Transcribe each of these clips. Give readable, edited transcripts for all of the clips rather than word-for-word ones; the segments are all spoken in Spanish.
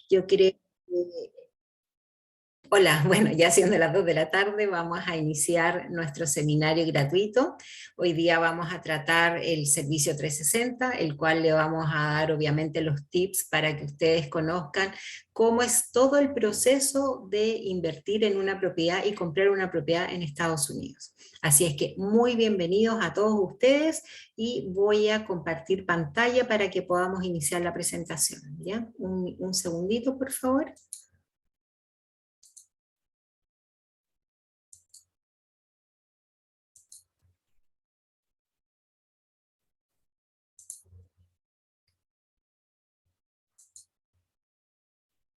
Yo creo que, hola, bueno, ya siendo las 2 de la tarde, vamos a iniciar nuestro seminario gratuito. Hoy día vamos a tratar el servicio 360, el cual le vamos a dar obviamente los tips para que ustedes conozcan cómo es todo el proceso de invertir en una propiedad y comprar una propiedad en Estados Unidos. Así es que muy bienvenidos a todos ustedes y voy a compartir pantalla para que podamos iniciar la presentación. ¿Ya? Un segundito, por favor.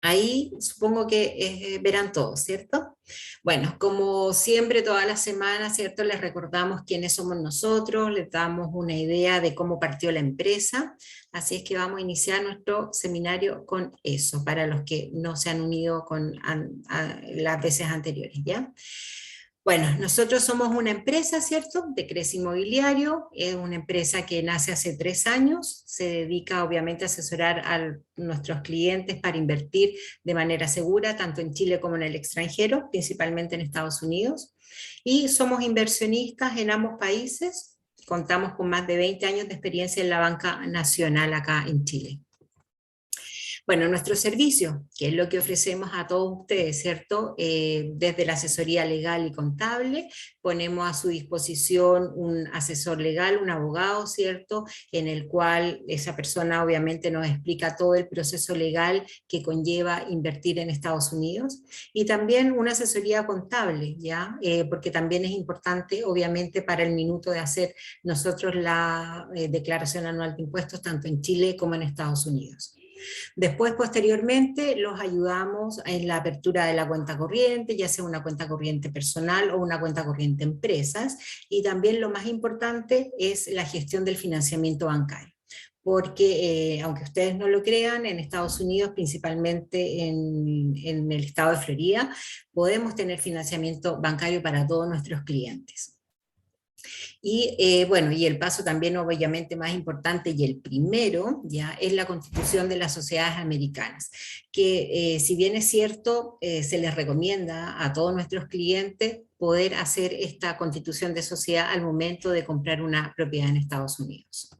Ahí supongo que verán todos, ¿cierto? Bueno, como siempre, todas las semanas, ¿cierto? Les recordamos quiénes somos nosotros, les damos una idea de cómo partió la empresa, así es que vamos a iniciar nuestro seminario con eso, para los que no se han unido con las veces anteriores, ¿ya? Bueno, nosotros somos una empresa, ¿cierto?, de Cresce Inmobiliario, es una empresa que nace hace 3 años, se dedica obviamente a asesorar a nuestros clientes para invertir de manera segura, tanto en Chile como en el extranjero, principalmente en Estados Unidos, y somos inversionistas en ambos países, contamos con más de 20 años de experiencia en la banca nacional acá en Chile. Bueno, nuestro servicio, que es lo que ofrecemos a todos ustedes, ¿cierto? Desde la asesoría legal y contable, ponemos a su disposición un asesor legal, un abogado, ¿cierto? En el cual esa persona obviamente nos explica todo el proceso legal que conlleva invertir en Estados Unidos. Y también una asesoría contable, ¿ya? Porque también es importante, obviamente, para el minuto de hacer nosotros la declaración anual de impuestos, tanto en Chile como en Estados Unidos. Después, posteriormente, los ayudamos en la apertura de la cuenta corriente, ya sea una cuenta corriente personal o una cuenta corriente empresas, y también lo más importante es la gestión del financiamiento bancario. Porque, aunque ustedes no lo crean, en Estados Unidos, principalmente en el estado de Florida, podemos tener financiamiento bancario para todos nuestros clientes. Y bueno, y el paso también obviamente más importante y el primero ya es la constitución de las sociedades americanas, que si bien es cierto, se les recomienda a todos nuestros clientes poder hacer esta constitución de sociedad al momento de comprar una propiedad en Estados Unidos.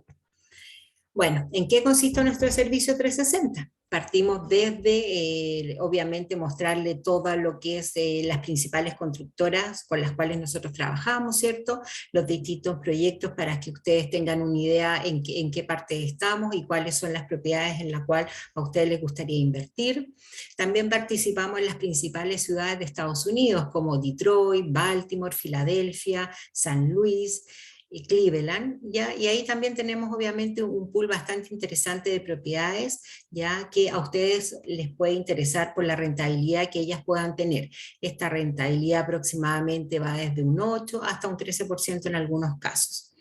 Bueno, ¿en qué consiste nuestro servicio 360? Partimos desde, obviamente, mostrarle todo lo que es las principales constructoras con las cuales nosotros trabajamos, ¿cierto? Los distintos proyectos para que ustedes tengan una idea en qué parte estamos y cuáles son las propiedades en las cuales a ustedes les gustaría invertir. También participamos en las principales ciudades de Estados Unidos, como Detroit, Baltimore, Filadelfia, San Luis, y Cleveland, ¿ya? Y ahí también tenemos obviamente un pool bastante interesante de propiedades, ya que a ustedes les puede interesar por la rentabilidad que ellas puedan tener. Esta rentabilidad aproximadamente va desde un 8 hasta un 13% en algunos casos.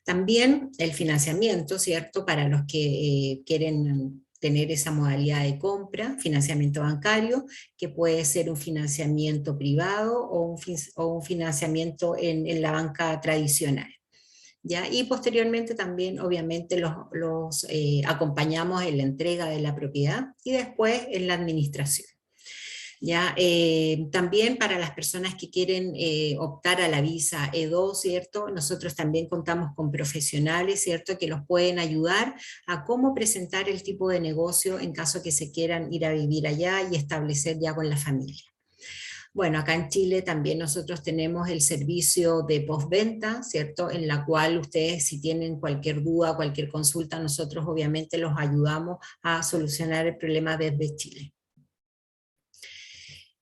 También el financiamiento, ¿cierto? Para los que quieren tener esa modalidad de compra, financiamiento bancario, que puede ser un financiamiento privado o un financiamiento en la banca tradicional. ¿Ya? Y posteriormente también obviamente los acompañamos en la entrega de la propiedad y después en la administración. ¿Ya? También para las personas que quieren optar a la visa E2, ¿cierto? Nosotros también contamos con profesionales, ¿cierto? Que los pueden ayudar a cómo presentar el tipo de negocio en caso que se quieran ir a vivir allá y establecer ya con la familia. Bueno, acá en Chile también nosotros tenemos el servicio de postventa, ¿cierto? En la cual ustedes si tienen cualquier duda, cualquier consulta, nosotros obviamente los ayudamos a solucionar el problema desde Chile.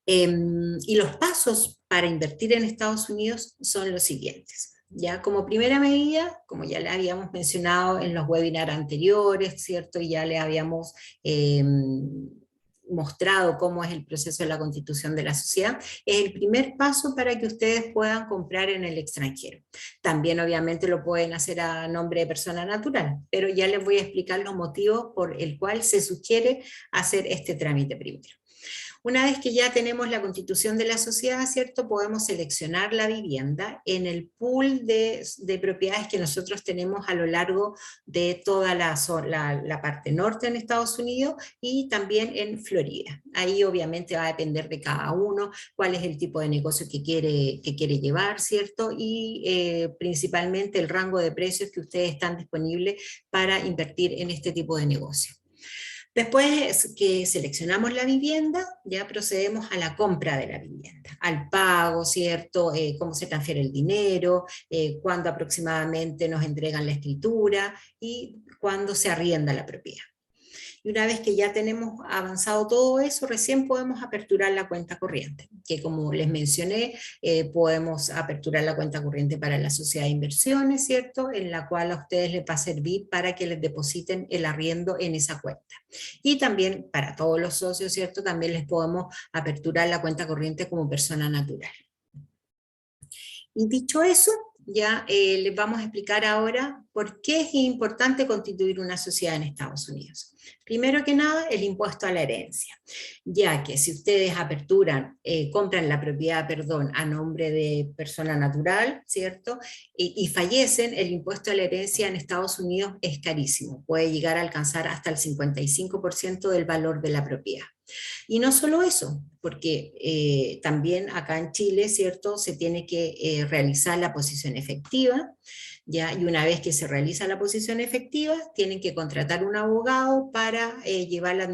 Y los pasos para invertir en Estados Unidos son los siguientes. Ya como primera medida, como ya le habíamos mencionado en los webinars anteriores, ¿cierto? Y ya le habíamos mostrado cómo es el proceso de la constitución de la sociedad, es el primer paso para que ustedes puedan comprar en el extranjero. También obviamente lo pueden hacer a nombre de persona natural, pero ya les voy a explicar los motivos por el cual se sugiere hacer este trámite primero. Una vez que ya tenemos la constitución de la sociedad, ¿cierto? Podemos seleccionar la vivienda en el pool de propiedades que nosotros tenemos a lo largo de toda la parte norte en Estados Unidos y también en Florida. Ahí obviamente va a depender de cada uno, cuál es el tipo de negocio que quiere llevar, ¿cierto? Y principalmente el rango de precios que ustedes están disponibles para invertir en este tipo de negocio. Después que seleccionamos la vivienda, ya procedemos a la compra de la vivienda, al pago, ¿cierto? Cómo se transfiere el dinero, cuándo aproximadamente nos entregan la escritura y cuándo se arrienda la propiedad. Y una vez que ya tenemos avanzado todo eso, recién podemos aperturar la cuenta corriente, que como les mencioné, podemos aperturar la cuenta corriente para la sociedad de inversiones, ¿cierto? En la cual a ustedes les va a servir para que les depositen el arriendo en esa cuenta. Y también para todos los socios, ¿cierto? También les podemos aperturar la cuenta corriente como persona natural. Y dicho eso, ya les vamos a explicar ahora por qué es importante constituir una sociedad en Estados Unidos. Primero que nada, el impuesto a la herencia, ya que si ustedes compran la propiedad, a nombre de persona natural, ¿cierto? Y fallecen, el impuesto a la herencia en Estados Unidos es carísimo, puede llegar a alcanzar hasta el 55% del valor de la propiedad. Y no solo eso, porque también acá en Chile, ¿cierto?, se tiene que realizar la posición efectiva, ¿ya? Y una vez que se realiza la posición efectiva, tienen que contratar un abogado para llevar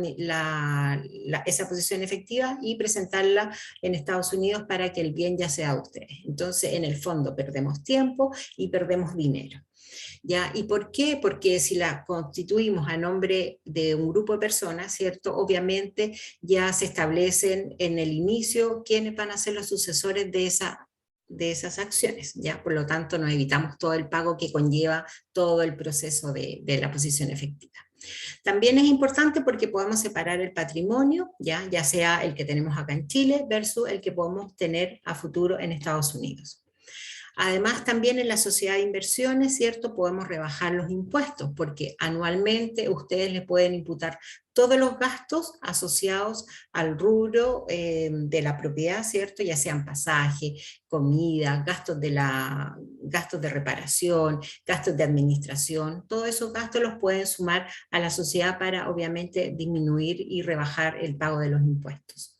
esa posición efectiva y presentarla en Estados Unidos para que el bien ya sea de ustedes. Entonces, en el fondo, perdemos tiempo y perdemos dinero. ¿Ya? ¿Y por qué? Porque si la constituimos a nombre de un grupo de personas, ¿cierto? Obviamente ya se establecen en el inicio quiénes van a ser los sucesores de esas acciones, ¿ya? Por lo tanto, nos evitamos todo el pago que conlleva todo el proceso de la posición efectiva. También es importante porque podemos separar el patrimonio, ya sea el que tenemos acá en Chile versus el que podemos tener a futuro en Estados Unidos. Además, también en la sociedad de inversiones, ¿cierto? Podemos rebajar los impuestos, porque anualmente ustedes le pueden imputar todos los gastos asociados al rubro de la propiedad, ¿cierto? Ya sean pasaje, comida, gastos de reparación, gastos de administración, todos esos gastos los pueden sumar a la sociedad para, obviamente, disminuir y rebajar el pago de los impuestos.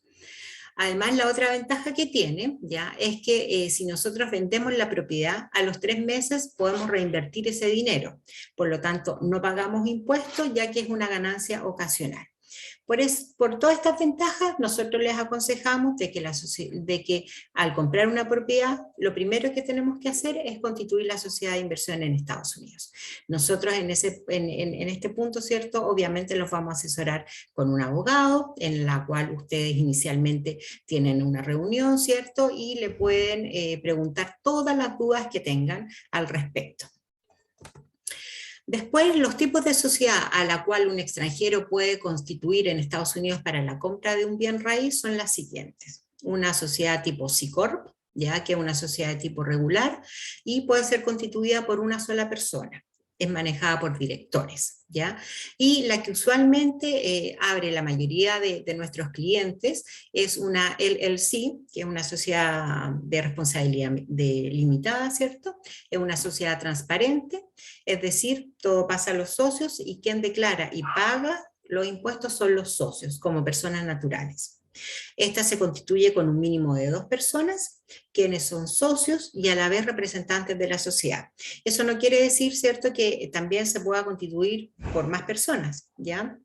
Además, la otra ventaja que tiene, ¿ya?, es que si nosotros vendemos la propiedad, a los 3 meses podemos reinvertir ese dinero. Por lo tanto, no pagamos impuestos, ya que es una ganancia ocasional. Por todas estas ventajas, nosotros les aconsejamos de que al comprar una propiedad, lo primero que tenemos que hacer es constituir la sociedad de inversión en Estados Unidos. Nosotros en este punto, ¿cierto? Obviamente los vamos a asesorar con un abogado, en la cual ustedes inicialmente tienen una reunión, ¿cierto? Y le pueden preguntar todas las dudas que tengan al respecto. Después, los tipos de sociedad a la cual un extranjero puede constituir en Estados Unidos para la compra de un bien raíz son las siguientes. Una sociedad tipo C Corp, ya que es una sociedad de tipo regular, y puede ser constituida por una sola persona. Es manejada por directores, ¿ya? Y la que usualmente abre la mayoría de nuestros clientes es una LLC, que es una sociedad de responsabilidad limitada, ¿cierto? Es una sociedad transparente, es decir, todo pasa a los socios y quien declara y paga los impuestos son los socios, como personas naturales. Esta se constituye con un mínimo de 2 personas, quienes son socios y a la vez representantes de la sociedad. Eso no quiere decir, ¿cierto?, que también se pueda constituir por más personas, ¿ya?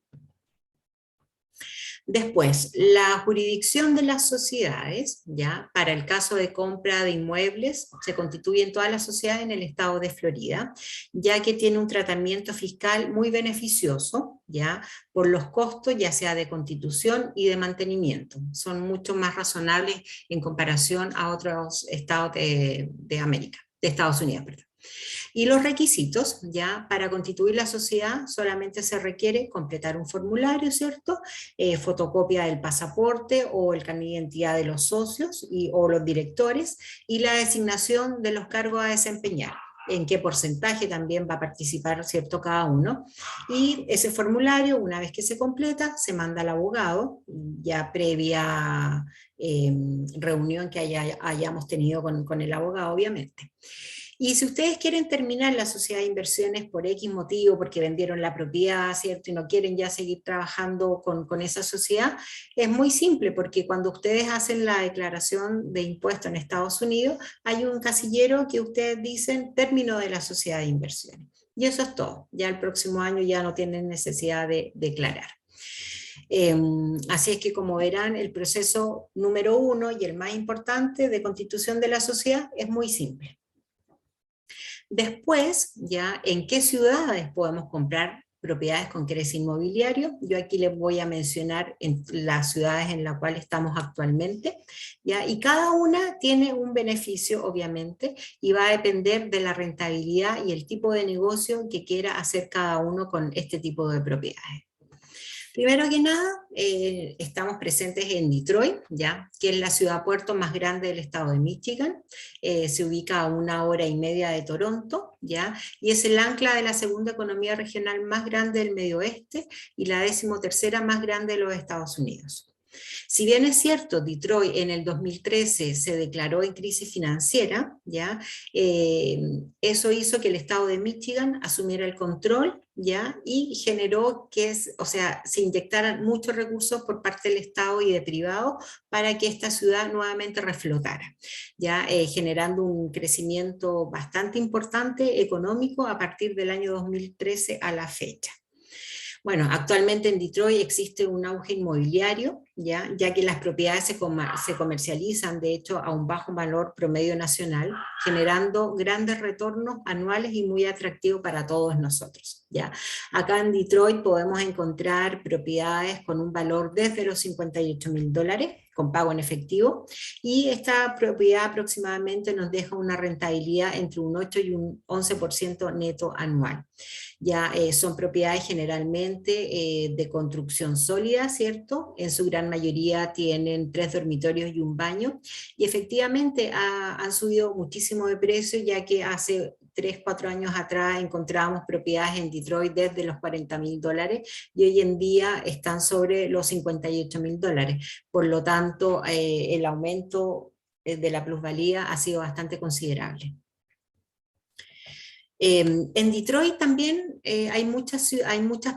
Después, la jurisdicción de las sociedades, ¿ya?, para el caso de compra de inmuebles, se constituyen todas las sociedades en el estado de Florida, ya que tiene un tratamiento fiscal muy beneficioso, ¿ya?, por los costos, ya sea de constitución y de mantenimiento. Son mucho más razonables en comparación a otros estados de América, de Estados Unidos, perdón. Y los requisitos, ya para constituir la sociedad solamente se requiere completar un formulario, ¿cierto? Fotocopia del pasaporte o el carnet de identidad de los socios o los directores y la designación de los cargos a desempeñar. en qué porcentaje también va a participar, ¿cierto?, cada uno. Y ese formulario, una vez que se completa, se manda al abogado, ya previa reunión que hayamos tenido con el abogado, obviamente. Y si ustedes quieren terminar la sociedad de inversiones por X motivo, porque vendieron la propiedad, ¿cierto? Y no quieren ya seguir trabajando con esa sociedad, es muy simple, porque cuando ustedes hacen la declaración de impuestos en Estados Unidos, hay un casillero que ustedes dicen término de la sociedad de inversiones. Y eso es todo. Ya el próximo año ya no tienen necesidad de declarar. Así es que, como verán, el proceso número 1 y el más importante de constitución de la sociedad es muy simple. Después, ya, ¿en qué ciudades podemos comprar propiedades con crédito inmobiliario? Yo aquí les voy a mencionar en las ciudades en las cuales estamos actualmente, ¿ya? Y cada una tiene un beneficio, obviamente, y va a depender de la rentabilidad y el tipo de negocio que quiera hacer cada uno con este tipo de propiedades. Primero que nada, estamos presentes en Detroit, ¿ya?, que es la ciudad puerto más grande del estado de Michigan. Se ubica a 1 hora y media de Toronto, ¿ya?, y es el ancla de la segunda economía regional más grande del Medio Oeste y la 13ª más grande de los Estados Unidos. Si bien es cierto, Detroit en el 2013 se declaró en crisis financiera, ¿ya? Eso hizo que el estado de Michigan asumiera el control, ¿ya?, y generó que se inyectaran muchos recursos por parte del Estado y de privados para que esta ciudad nuevamente reflotara, ¿ya? Generando un crecimiento bastante importante económico a partir del año 2013 a la fecha. Bueno, actualmente en Detroit existe un auge inmobiliario, ya que las propiedades se comercializan, de hecho, a un bajo valor promedio nacional, generando grandes retornos anuales y muy atractivos para todos nosotros, ¿ya? Acá en Detroit podemos encontrar propiedades con un valor desde los $58.000, con pago en efectivo, y esta propiedad aproximadamente nos deja una rentabilidad entre un 8 y un 11% neto anual. Ya son propiedades generalmente de construcción sólida, ¿cierto? En su gran mayoría tienen 3 dormitorios y un baño, y efectivamente han subido muchísimo de precio, ya que hace 3, 4 años atrás encontrábamos propiedades en Detroit desde los $40.000 y hoy en día están sobre los $58.000. Por lo tanto, el aumento de la plusvalía ha sido bastante considerable. En Detroit también hay muchas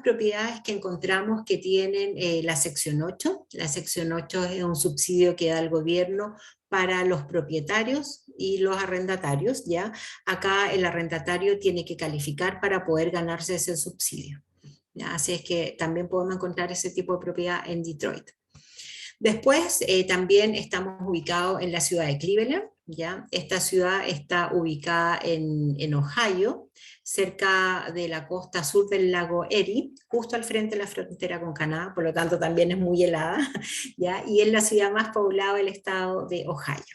propiedades que encontramos que tienen la sección 8. La sección 8 es un subsidio que da el gobierno para los propietarios y los arrendatarios, ¿ya? Acá el arrendatario tiene que calificar para poder ganarse ese subsidio, ¿ya? Así es que también podemos encontrar ese tipo de propiedad en Detroit. Después también estamos ubicados en la ciudad de Cleveland, ¿ya? Esta ciudad está ubicada en Ohio, cerca de la costa sur del lago Erie, justo al frente de la frontera con Canadá, por lo tanto también es muy helada, ¿ya? Y es la ciudad más poblada del estado de Ohio.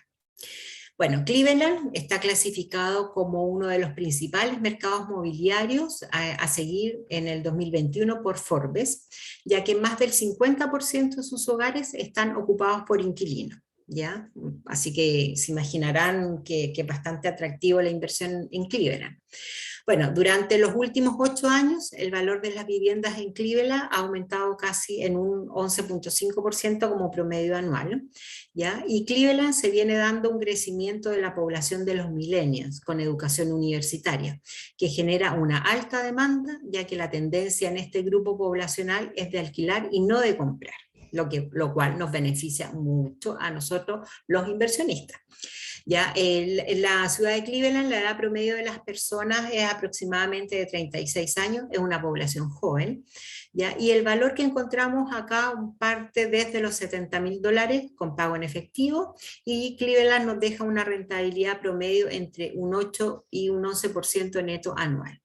Bueno, Cleveland está clasificado como uno de los principales mercados mobiliarios a seguir en el 2021 por Forbes, ya que más del 50% de sus hogares están ocupados por inquilinos, ¿ya? Así que se imaginarán que es bastante atractivo la inversión en Cleveland. Bueno, durante los últimos 8 años, el valor de las viviendas en Cleveland ha aumentado casi en un 11.5% como promedio anual, ¿ya? Y Cleveland se viene dando un crecimiento de la población de los millennials con educación universitaria, que genera una alta demanda, ya que la tendencia en este grupo poblacional es de alquilar y no de comprar, lo cual nos beneficia mucho a nosotros los inversionistas. Ya, en la ciudad de Cleveland la edad promedio de las personas es aproximadamente de 36 años, es una población joven, ¿ya? Y el valor que encontramos acá parte desde los $70.000 con pago en efectivo, y Cleveland nos deja una rentabilidad promedio entre un 8 y un 11% neto anual.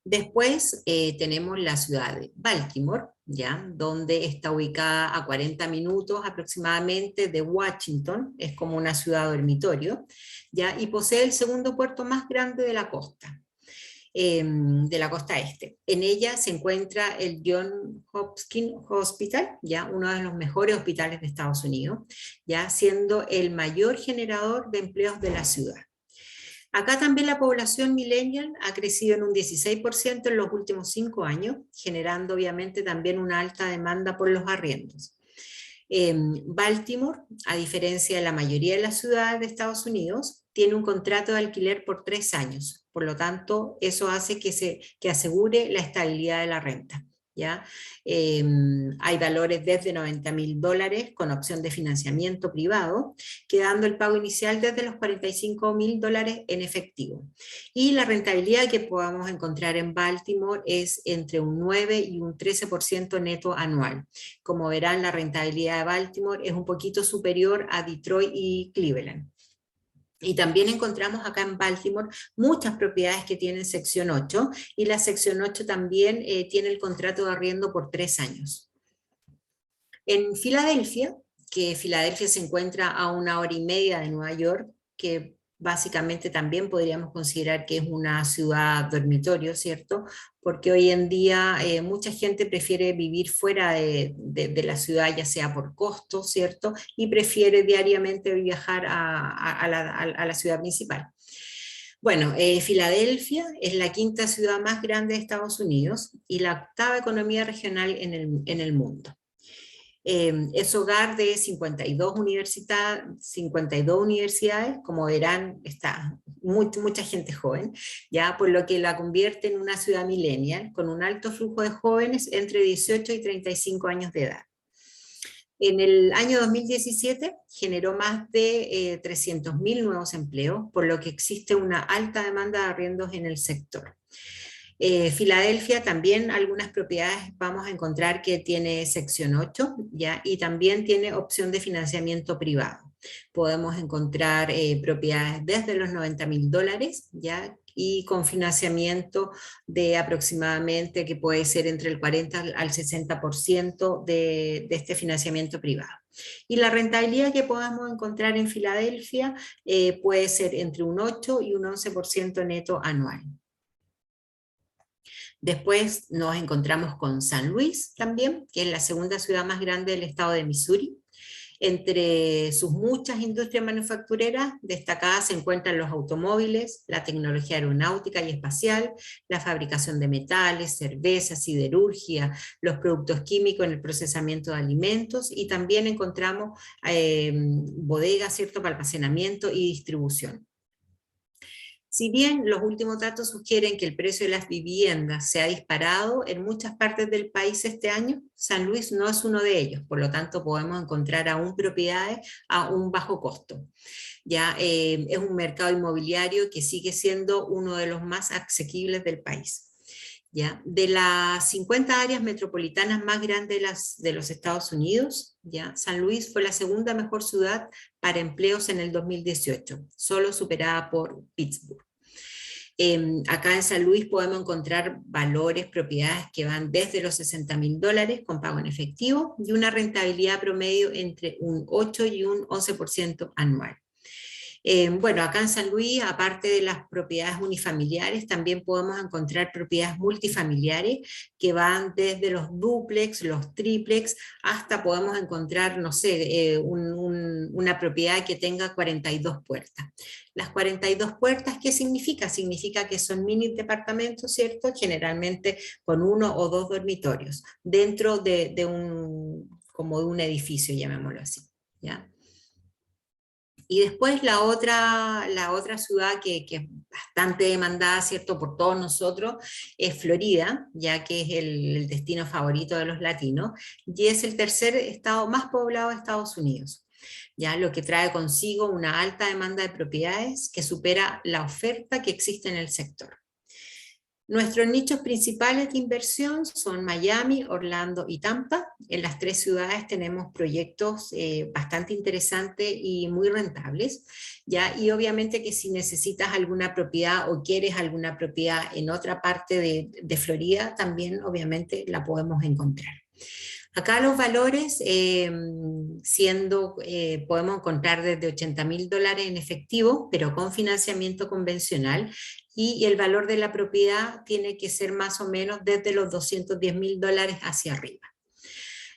Después tenemos la ciudad de Baltimore, ¿ya? Donde está ubicada a 40 minutos aproximadamente de Washington, es como una ciudad dormitorio, ¿ya? Y posee el segundo puerto más grande de la costa este. En ella se encuentra el Johns Hopkins Hospital, ¿ya? Uno de los mejores hospitales de Estados Unidos, ¿ya? Siendo el mayor generador de empleos de la ciudad. Acá también la población millennial ha crecido en un 16% en los últimos 5 años, generando obviamente también una alta demanda por los arriendos. Baltimore, a diferencia de la mayoría de las ciudades de Estados Unidos, tiene un contrato de alquiler por 3 años. Por lo tanto, eso hace que asegure la estabilidad de la renta. ¿Ya? Hay valores desde $90.000 con opción de financiamiento privado, quedando el pago inicial desde los $45.000 en efectivo. Y la rentabilidad que podamos encontrar en Baltimore es entre un 9 y un 13% neto anual. Como verán, la rentabilidad de Baltimore es un poquito superior a Detroit y Cleveland. Y también encontramos acá en Baltimore muchas propiedades que tienen sección 8, y la sección 8 también tiene el contrato de arriendo por 3 años. En Filadelfia, que Filadelfia se encuentra a 1 hora y media de Nueva York, que básicamente también podríamos considerar que es una ciudad dormitorio, ¿cierto? Porque hoy en día mucha gente prefiere vivir fuera de la ciudad, ya sea por costo, ¿cierto? Y prefiere diariamente viajar a la ciudad principal. Bueno, Filadelfia es la quinta ciudad más grande de Estados Unidos y la octava economía regional en el mundo. Es hogar de 52 universidades, como verán, está mucha gente joven, ya, por lo que la convierte en una ciudad millennial, con un alto flujo de jóvenes entre 18 y 35 años de edad. En el año 2017 generó más de 300.000 nuevos empleos, por lo que existe una alta demanda de arriendos en el sector. Filadelfia también algunas propiedades vamos a encontrar que tiene sección 8, ¿ya? Y también tiene opción de financiamiento privado. Podemos encontrar propiedades desde los $90.000, ¿ya? Y con financiamiento de aproximadamente, que puede ser entre el 40 al 60% de este financiamiento privado. Y la rentabilidad que podemos encontrar en Filadelfia puede ser entre un 8 y un 11% neto anual. Después nos encontramos con San Luis también, que es la segunda ciudad más grande del estado de Missouri. Entre sus muchas industrias manufactureras destacadas se encuentran los automóviles, la tecnología aeronáutica y espacial, la fabricación de metales, cerveza, siderurgia, los productos químicos en el procesamiento de alimentos, y también encontramos bodegas, ¿cierto?, para almacenamiento y distribución. Si bien los últimos datos sugieren que el precio de las viviendas se ha disparado en muchas partes del país este año, San Luis no es uno de ellos, por lo tanto podemos encontrar aún propiedades a un bajo costo. Ya es un mercado inmobiliario que sigue siendo uno de los más asequibles del país. ¿Ya? De las 50 áreas metropolitanas más grandes de los Estados Unidos, ¿ya? San Luis fue la segunda mejor ciudad para empleos en el 2018, solo superada por Pittsburgh. Acá en San Luis podemos encontrar valores, propiedades que van desde los $60.000 con pago en efectivo y una rentabilidad promedio entre un 8 y un 11% anual. Bueno, acá en San Luis, aparte de las propiedades unifamiliares, también podemos encontrar propiedades multifamiliares que van desde los dúplex, los triplex, hasta podemos encontrar, no sé, una propiedad que tenga 42 puertas. Las 42 puertas, ¿qué significa? Significa que son mini departamentos, ¿cierto? Generalmente con 1 o 2 dormitorios, dentro como de un edificio, llamémoslo así, ¿ya? Y después la otra ciudad que es bastante demandada, ¿cierto?, por todos nosotros, es Florida, ya que es el destino favorito de los latinos, y es el tercer estado más poblado de Estados Unidos, ya, lo que trae consigo una alta demanda de propiedades que supera la oferta que existe en el sector. Nuestros nichos principales de inversión son Miami, Orlando y Tampa. En las 3 ciudades tenemos proyectos bastante interesantes y muy rentables, ¿ya? Y obviamente que si necesitas alguna propiedad o quieres alguna propiedad en otra parte de Florida, también obviamente la podemos encontrar. Acá los valores, podemos encontrar desde $80.000 en efectivo, pero con financiamiento convencional, y el valor de la propiedad tiene que ser más o menos desde los $210.000 hacia arriba.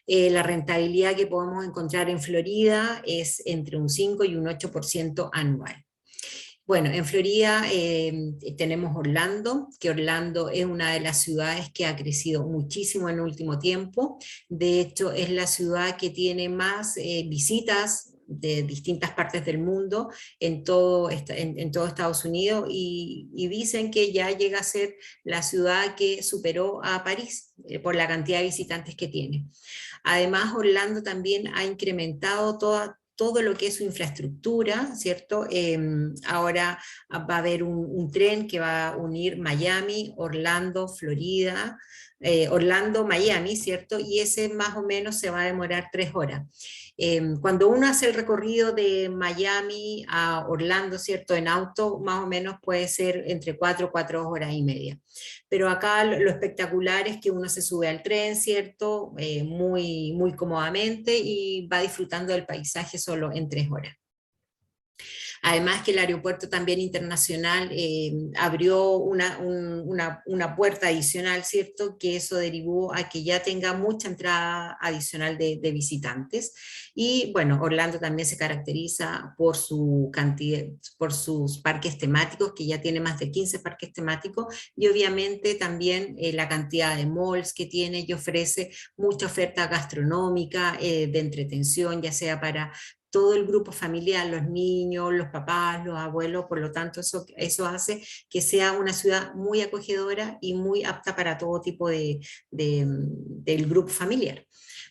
La rentabilidad que podemos encontrar en Florida es entre un 5 y un 8% anual. Bueno, en Florida tenemos Orlando, que Orlando es una de las ciudades que ha crecido muchísimo en el último tiempo. De hecho, es la ciudad que tiene más visitas de distintas partes del mundo en todo Estados Unidos y dicen que ya llega a ser la ciudad que superó a París por la cantidad de visitantes que tiene. Además, Orlando también ha incrementado todo lo que es su infraestructura, ¿cierto? Ahora va a haber un tren que va a unir Miami, Orlando, Florida, Orlando, Miami, ¿cierto? Y ese más o menos se va a demorar 3 horas. Cuando uno hace el recorrido de Miami a Orlando, ¿cierto? En auto, más o menos puede ser entre 4 horas y media. Pero acá lo espectacular es que uno se sube al tren, ¿cierto? Muy, muy cómodamente y va disfrutando del paisaje solo en 3 horas. Además que el aeropuerto también internacional abrió una puerta adicional, ¿cierto? Que eso derivó a que ya tenga mucha entrada adicional de visitantes. Y bueno, Orlando también se caracteriza por su cantidad, por sus parques temáticos, que ya tiene más de 15 parques temáticos, y obviamente también la cantidad de malls que tiene y ofrece mucha oferta gastronómica, de entretención, ya sea para todo el grupo familiar, los niños, los papás, los abuelos, por lo tanto eso hace que sea una ciudad muy acogedora y muy apta para todo tipo del grupo familiar.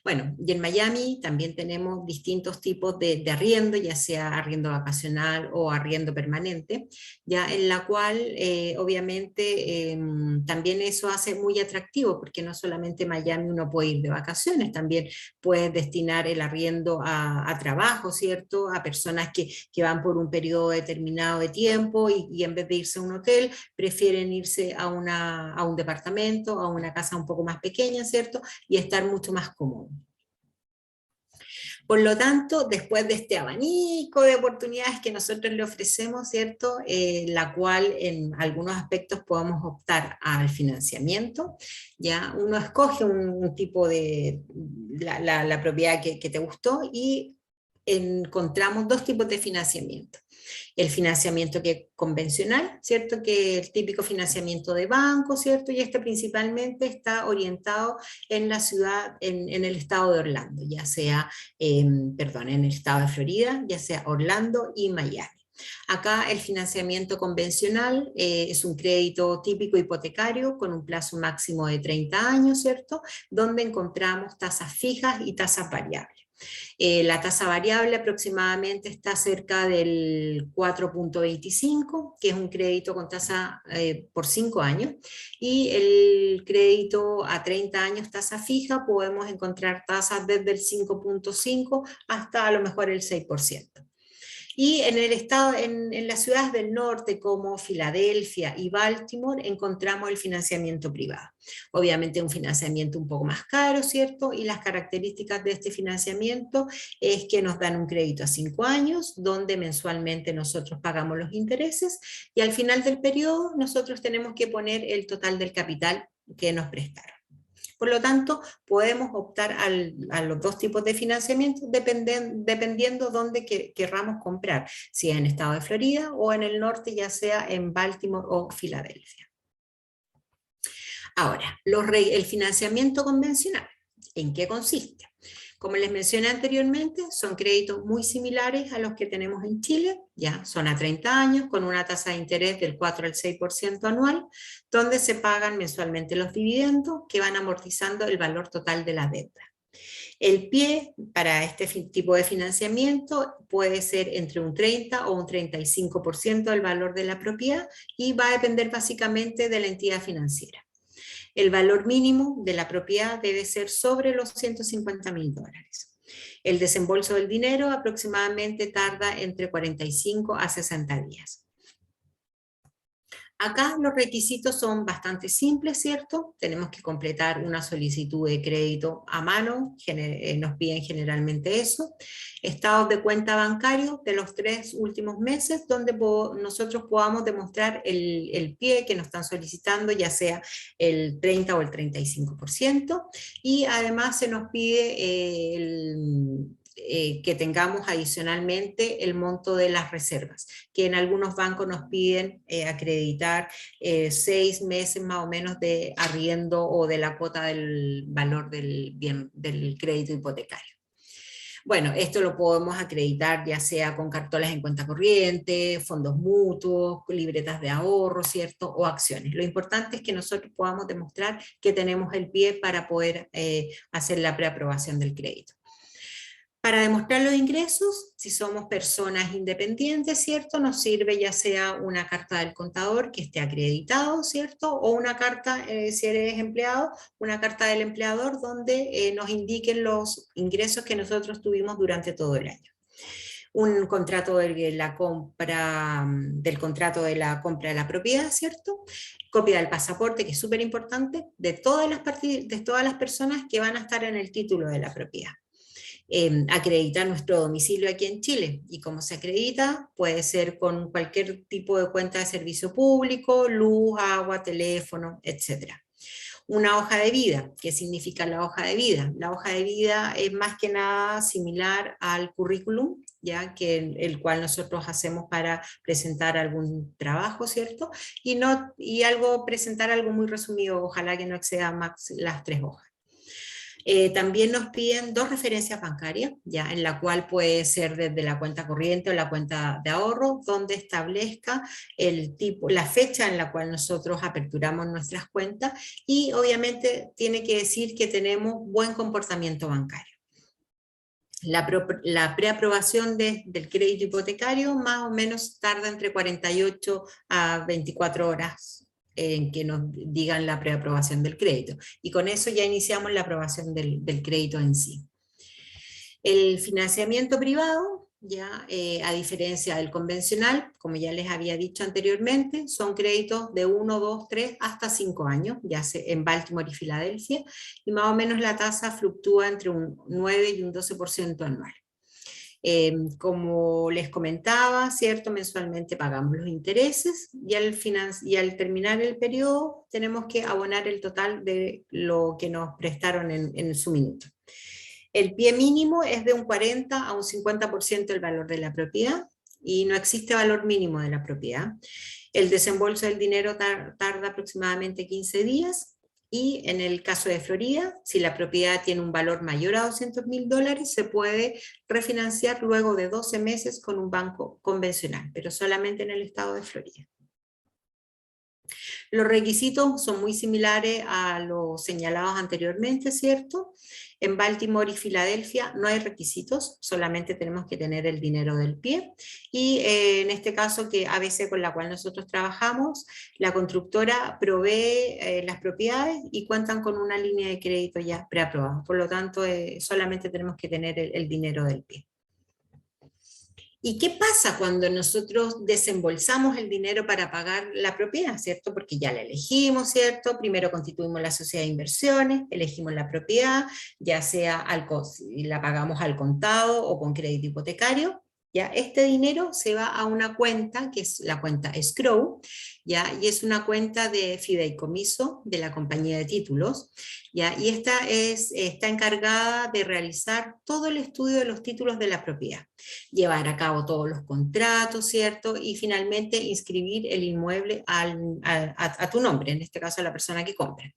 Bueno, y en Miami también tenemos distintos tipos de arriendo, ya sea arriendo vacacional o arriendo permanente, ya en la cual obviamente también eso hace muy atractivo, porque no solamente Miami uno puede ir de vacaciones, también puedes destinar el arriendo a trabajo, ¿cierto? A personas que van por un periodo determinado de tiempo y en vez de irse a un hotel, prefieren irse a un departamento, a una casa un poco más pequeña, ¿cierto? Y estar mucho más cómodo. Por lo tanto, después de este abanico de oportunidades que nosotros le ofrecemos, ¿cierto? La cual en algunos aspectos podemos optar al financiamiento, ya uno escoge un tipo de la propiedad que te gustó y encontramos dos tipos de financiamiento. El financiamiento que convencional, ¿cierto? Que el típico financiamiento de banco, ¿cierto? Y este principalmente está orientado en la ciudad, en el estado de Orlando, ya sea, perdón, en el estado de Florida, ya sea Orlando y Miami. Acá el financiamiento convencional es un crédito típico hipotecario con un plazo máximo de 30 años, ¿cierto? Donde encontramos tasas fijas y tasas variables. La tasa variable aproximadamente está cerca del 4,25, que es un crédito con tasa por 5 años, y el crédito a 30 años tasa fija podemos encontrar tasas desde el 5,5 hasta a lo mejor el 6%. Y en el estado, en las ciudades del norte como Filadelfia y Baltimore encontramos el financiamiento privado. Obviamente un financiamiento un poco más caro, ¿cierto? Y las características de este financiamiento es que nos dan un crédito a 5 años, donde mensualmente nosotros pagamos los intereses y al final del periodo nosotros tenemos que poner el total del capital que nos prestaron. Por lo tanto, podemos optar a los dos tipos de financiamiento dependiendo dónde querramos comprar, si es en el estado de Florida o en el norte, ya sea en Baltimore o Filadelfia. Ahora, el financiamiento convencional, ¿en qué consiste? Como les mencioné anteriormente, son créditos muy similares a los que tenemos en Chile, ya son a 30 años con una tasa de interés del 4 al 6% anual, donde se pagan mensualmente los dividendos que van amortizando el valor total de la deuda. El pie para este tipo de financiamiento puede ser entre un 30 o un 35% del valor de la propiedad y va a depender básicamente de la entidad financiera. El valor mínimo de la propiedad debe ser sobre los $150.000. El desembolso del dinero aproximadamente tarda entre 45 a 60 días. Acá los requisitos son bastante simples, ¿cierto? Tenemos que completar una solicitud de crédito a mano, nos piden generalmente eso. Estados de cuenta bancario de los 3 últimos meses, donde nosotros podamos demostrar el pie que nos están solicitando, ya sea el 30 o el 35%, y además se nos pide que tengamos adicionalmente el monto de las reservas, que en algunos bancos nos piden acreditar 6 meses más o menos de arriendo o de la cuota del valor del bien, del crédito hipotecario. Bueno, esto lo podemos acreditar ya sea con cartolas en cuenta corriente, fondos mutuos, libretas de ahorro, ¿cierto? O acciones. Lo importante es que nosotros podamos demostrar que tenemos el pie para poder hacer la preaprobación del crédito. Para demostrar los ingresos, si somos personas independientes, ¿cierto? Nos sirve ya sea una carta del contador que esté acreditado, ¿cierto? O una carta, si eres empleado, una carta del empleador donde nos indiquen los ingresos que nosotros tuvimos durante todo el año. Un contrato de la compra, del contrato de la compra de la propiedad, ¿cierto? Copia del pasaporte, que es súper importante, de todas las personas que van a estar en el título de la propiedad. Acreditar nuestro domicilio aquí en Chile. ¿Y cómo se acredita? Puede ser con cualquier tipo de cuenta de servicio público, luz, agua, teléfono, etc. Una hoja de vida. ¿Qué significa la hoja de vida? La hoja de vida es más que nada similar al currículum, ya que el cual nosotros hacemos para presentar algún trabajo, ¿cierto? Presentar algo muy resumido, ojalá que no exceda más las 3 hojas. También nos piden 2 referencias bancarias, ya, en la cual puede ser desde la cuenta corriente o la cuenta de ahorro, donde establezca el tipo, la fecha en la cual nosotros aperturamos nuestras cuentas y obviamente tiene que decir que tenemos buen comportamiento bancario. La preaprobación del crédito hipotecario más o menos tarda entre 48 a 24 horas en que nos digan la preaprobación del crédito. Y con eso ya iniciamos la aprobación del crédito en sí. El financiamiento privado, ya a diferencia del convencional, como ya les había dicho anteriormente, son créditos de 1, 2, 3 hasta 5 años, ya sea en Baltimore y Filadelfia, y más o menos la tasa fluctúa entre un 9 y un 12% anual. Como les comentaba, ¿cierto? Mensualmente pagamos los intereses y al terminar el periodo tenemos que abonar el total de lo que nos prestaron en su minuto. El pie mínimo es de un 40 a un 50% del valor de la propiedad y no existe valor mínimo de la propiedad. El desembolso del dinero tarda aproximadamente 15 días. Y en el caso de Florida, si la propiedad tiene un valor mayor a $200.000, se puede refinanciar luego de 12 meses con un banco convencional, pero solamente en el estado de Florida. Los requisitos son muy similares a los señalados anteriormente, ¿cierto? En Baltimore y Filadelfia no hay requisitos, solamente tenemos que tener el dinero del pie. Y en este caso, que ABC con la cual nosotros trabajamos, la constructora provee las propiedades y cuentan con una línea de crédito ya preaprobada. Por lo tanto, solamente tenemos que tener el dinero del pie. ¿Y qué pasa cuando nosotros desembolsamos el dinero para pagar la propiedad, ¿cierto? Porque ya la elegimos, ¿cierto? Primero constituimos la sociedad de inversiones, elegimos la propiedad, ya sea la pagamos al contado o con crédito hipotecario. ¿Ya? Este dinero se va a una cuenta, que es la cuenta escrow, ¿ya? Y es una cuenta de fideicomiso de la compañía de títulos, ¿ya? Y esta está encargada de realizar todo el estudio de los títulos de la propiedad, llevar a cabo todos los contratos, ¿cierto? Y finalmente inscribir el inmueble a tu nombre, en este caso a la persona que compra.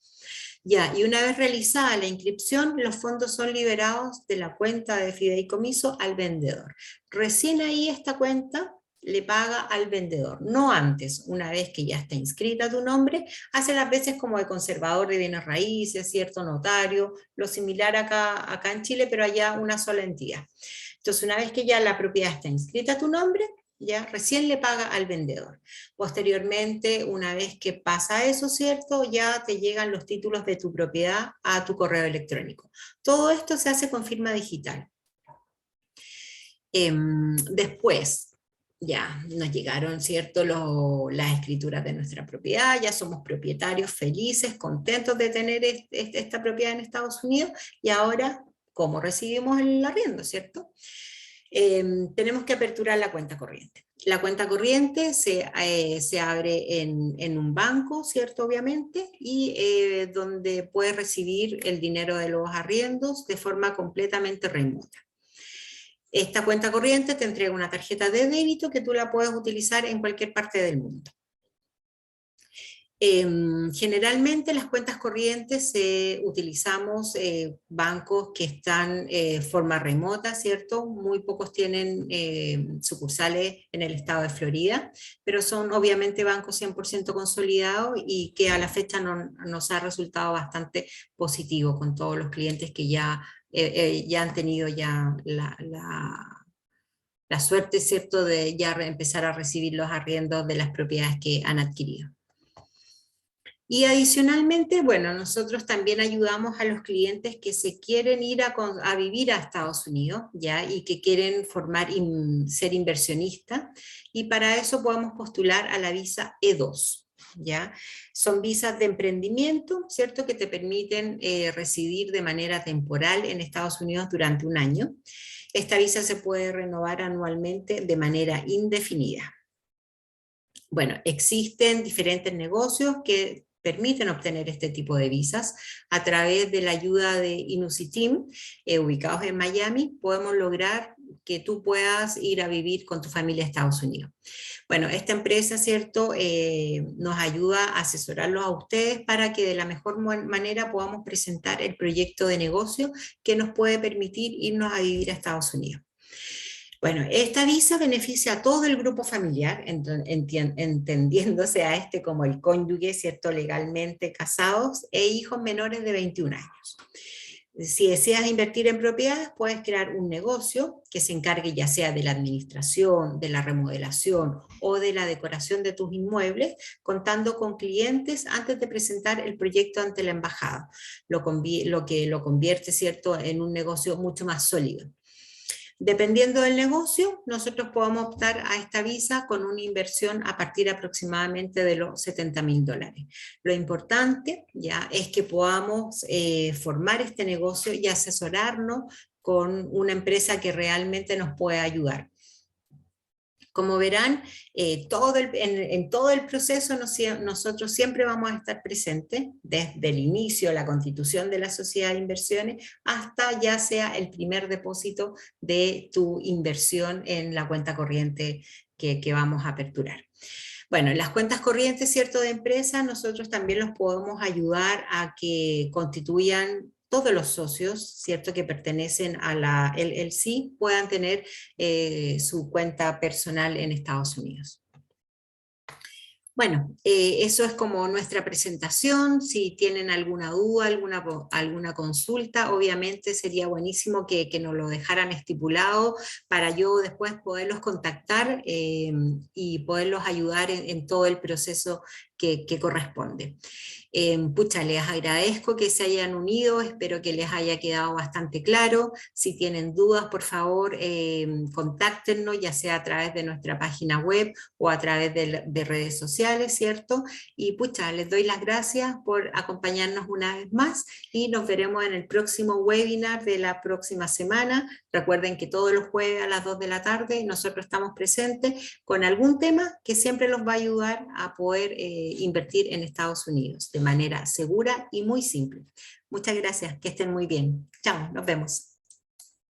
Ya, y una vez realizada la inscripción, los fondos son liberados de la cuenta de fideicomiso al vendedor. Recién ahí esta cuenta le paga al vendedor, no antes. Una vez que ya está inscrita tu nombre, hace las veces como de conservador de bienes raíces, cierto, notario, lo similar acá en Chile, pero allá una sola entidad. Entonces, una vez que ya la propiedad está inscrita a tu nombre, ya recién le paga al vendedor. Posteriormente, una vez que pasa eso, ¿cierto? Ya te llegan los títulos de tu propiedad a tu correo electrónico. Todo esto se hace con firma digital. Después, ya nos llegaron, ¿cierto? Las escrituras de nuestra propiedad, ya somos propietarios felices, contentos de tener esta propiedad en Estados Unidos, y ahora, ¿cómo recibimos el arriendo, ¿cierto? Tenemos que aperturar la cuenta corriente. La cuenta corriente se abre en un banco, ¿cierto? Obviamente, y donde puede recibir el dinero de los arriendos de forma completamente remota. Esta cuenta corriente te entrega una tarjeta de débito que tú la puedes utilizar en cualquier parte del mundo. Generalmente las cuentas corrientes utilizamos bancos que están de forma remota, ¿cierto? Muy pocos tienen sucursales en el estado de Florida, pero son obviamente bancos 100% consolidados y que a la fecha nos ha resultado bastante positivo con todos los clientes que ya han tenido ya la suerte, ¿cierto?, de ya empezar a recibir los arriendos de las propiedades que han adquirido. Y adicionalmente, bueno, nosotros también ayudamos a los clientes que se quieren ir a vivir a Estados Unidos, ¿ya? Y que quieren ser inversionistas, y para eso podemos postular a la visa E2, ¿ya? Son visas de emprendimiento, ¿cierto? Que te permiten residir de manera temporal en Estados Unidos durante un año. Esta visa se puede renovar anualmente de manera indefinida. Bueno, existen diferentes negocios que permiten obtener este tipo de visas. A través de la ayuda de Inusitim, ubicados en Miami, podemos lograr que tú puedas ir a vivir con tu familia a Estados Unidos. Bueno, esta empresa, ¿cierto?, nos ayuda a asesorarlos a ustedes para que de la mejor manera podamos presentar el proyecto de negocio que nos puede permitir irnos a vivir a Estados Unidos. Bueno, esta visa beneficia a todo el grupo familiar, entendiéndose a este como el cónyuge, ¿cierto?, legalmente casados e hijos menores de 21 años. Si deseas invertir en propiedades, puedes crear un negocio que se encargue ya sea de la administración, de la remodelación o de la decoración de tus inmuebles, contando con clientes antes de presentar el proyecto ante la embajada, lo que lo convierte, ¿cierto?, en un negocio mucho más sólido. Dependiendo del negocio, nosotros podemos optar a esta visa con una inversión a partir aproximadamente de los $70.000. Lo importante ya es que podamos formar este negocio y asesorarnos con una empresa que realmente nos pueda ayudar. Como verán, en todo el proceso nosotros siempre vamos a estar presentes, desde el inicio, la constitución de la sociedad de inversiones, hasta ya sea el primer depósito de tu inversión en la cuenta corriente que vamos a aperturar. Bueno, las cuentas corrientes, ¿cierto?, de empresas, nosotros también los podemos ayudar a que constituyan todos los socios, ¿cierto?, que pertenecen a la LLC puedan tener su cuenta personal en Estados Unidos. Bueno, eso es como nuestra presentación. Si tienen alguna duda, alguna consulta, obviamente sería buenísimo que nos lo dejaran estipulado para yo después poderlos contactar y poderlos ayudar en todo el proceso que corresponde. Pucha, les agradezco que se hayan unido, espero que les haya quedado bastante claro. Si tienen dudas, por favor, contáctenos, ya sea a través de nuestra página web o a través de redes sociales, ¿cierto? Y pucha, les doy las gracias por acompañarnos una vez más y nos veremos en el próximo webinar de la próxima semana. Recuerden que todos los jueves a las 2 de la tarde nosotros estamos presentes con algún tema que siempre los va a ayudar a poder invertir en Estados Unidos de manera segura y muy simple. Muchas gracias, que estén muy bien. Chao, nos vemos.